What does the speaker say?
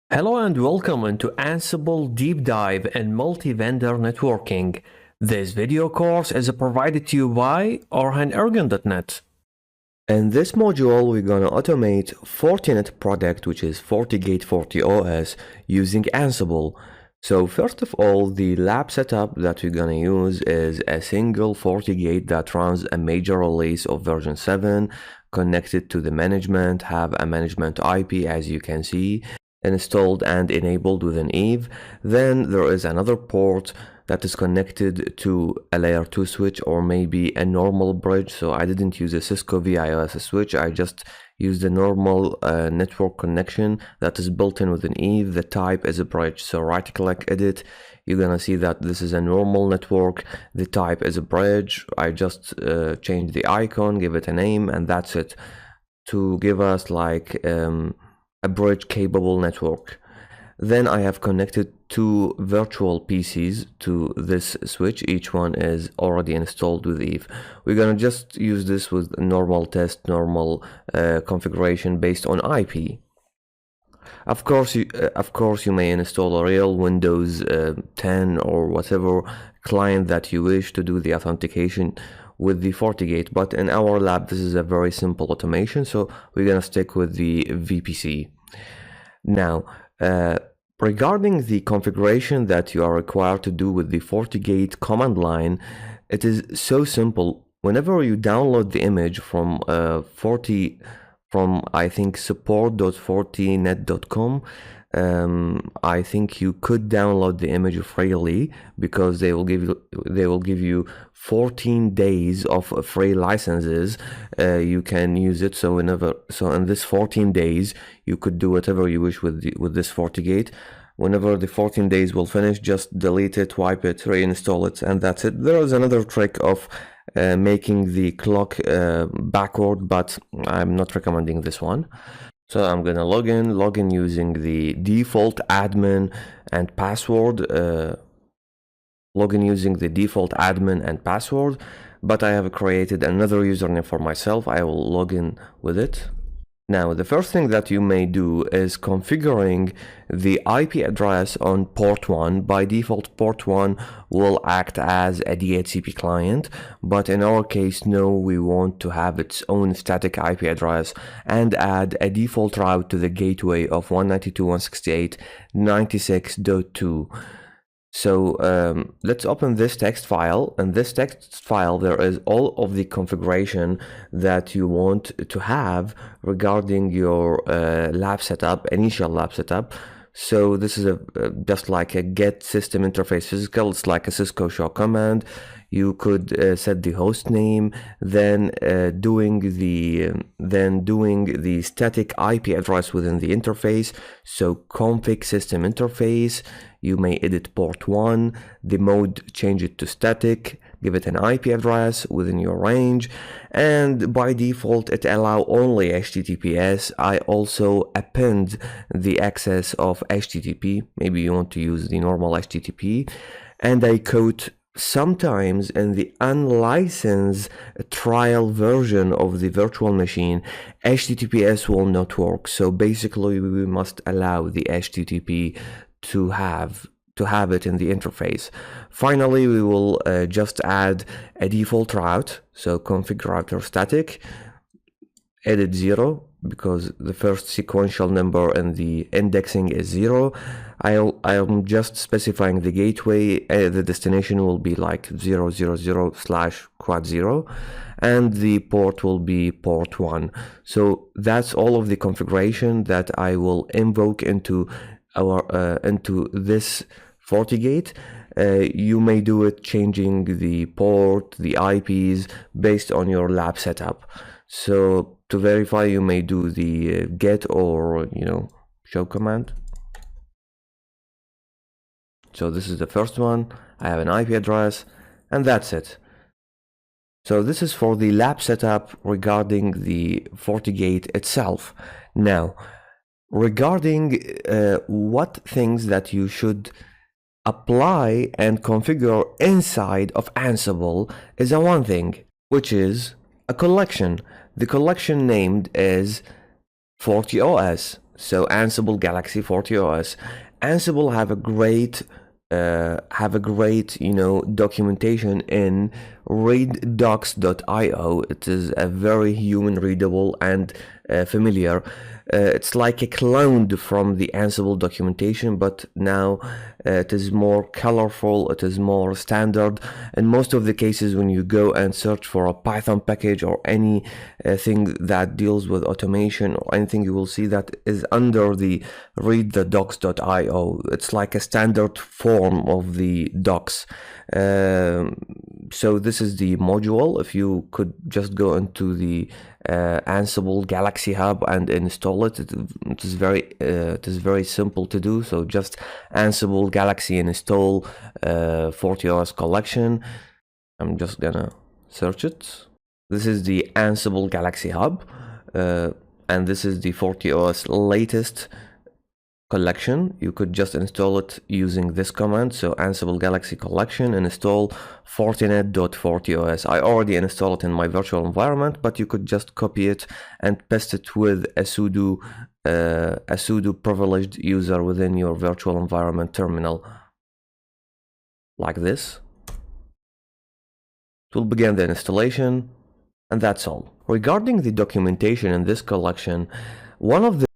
Hello and welcome into Ansible Deep Dive and Multi-Vendor Networking. This video course is provided to you by orhanergen.net. In this module, we're going to automate Fortinet product, which is FortiGate 40OS, using Ansible. So first of all, the lab setup that we're going to use is a single FortiGate that runs a major release of version 7, connected to the management, have a management IP as you can see, installed and enabled within Eve. Then there is another port that is connected to a layer 2 switch or maybe a normal bridge. So I didn't use a Cisco VIOS switch, I just used a normal network connection that is built in within Eve. The type is a bridge, so right click edit, you're gonna see that this is a normal network, the type is a bridge. I just changed the icon, give it a name, and that's it, to give us like a bridge capable network. Then I have connected two virtual PCs to this switch. Each one is already installed with Eve. We're gonna just use this with normal test, normal configuration based on IP. Of course, you may install a real Windows 10 or whatever client that you wish to do the authentication with the FortiGate, but in our lab this is a very simple automation, so we're gonna stick with the VPC. Now, regarding the configuration that you are required to do with the FortiGate command line, it is so simple. Whenever you download the image from I think support.fortinet.com, I think you could download the image freely because they will give you 14 days of free licenses. You can use it, so in this 14 days you could do whatever you wish with this FortiGate. Whenever the 14 days will finish, just delete it, wipe it, reinstall it, and that's it. There is another trick of making the clock backward, but I'm not recommending this one. So I'm gonna log in using the default admin and password, but I have created another username for myself. I will log in with it. Now, the first thing that you may do is configuring the IP address on port 1. By default, port 1 will act as a DHCP client, but in our case, no, we want to have its own static IP address and add a default route to the gateway of 192.168.96.2. So let's open this text file. In this text file there is all of the configuration that you want to have regarding your lab setup, initial lab setup. So this is just like a get system interface physical. It's like a Cisco show command. You could set the host name, then doing the static IP address within the interface. So config system interface. You may edit port 1, the mode, change it to static, give it an IP address within your range, and by default it allow only HTTPS. I also append the access of HTTP. Maybe you want to use the normal HTTP, and I quote, sometimes in the unlicensed trial version of the virtual machine, HTTPS will not work. So basically we must allow the HTTP to have it in the interface. Finally, we will just add a default route. So config router static, edit 0, because the first sequential number in the indexing is 0. I'm just specifying the gateway. The destination will be like 000/quad0, and the port will be port 1. So that's all of the configuration that I will invoke into this FortiGate. You may do it changing the port, the IPs based on your lab setup. So to verify, you may do the get or show command. So this is the first one. I have an IP address, and that's it. So this is for the lab setup regarding the FortiGate itself. Now, regarding what things that you should apply and configure inside of Ansible is one thing, which is a collection. The collection named is FortiOS. So Ansible Galaxy 40 OS. Ansible have a great documentation in readdocs.io. It is a very human readable and familiar. It's like a clone from the Ansible documentation, but now it is more colorful, it is more standard. In most of the cases, when you go and search for a Python package or any thing that deals with automation or anything, you will see that is under the readthedocs.io. It's like a standard form of the docs. So this is the module. If you could just go into the Ansible Galaxy Hub and install it, it is very simple to do. So just Ansible Galaxy and install 40OS collection. I'm just gonna search it. This is the Ansible Galaxy Hub, and this is the 40OS latest collection. You could just install it using this command. So Ansible Galaxy collection and install Fortinet.40OS. I already installed it in my virtual environment, but you could just copy it and paste it with a sudo privileged user within your virtual environment terminal, like this. It will begin the installation, and that's all. Regarding the documentation in this collection, one of the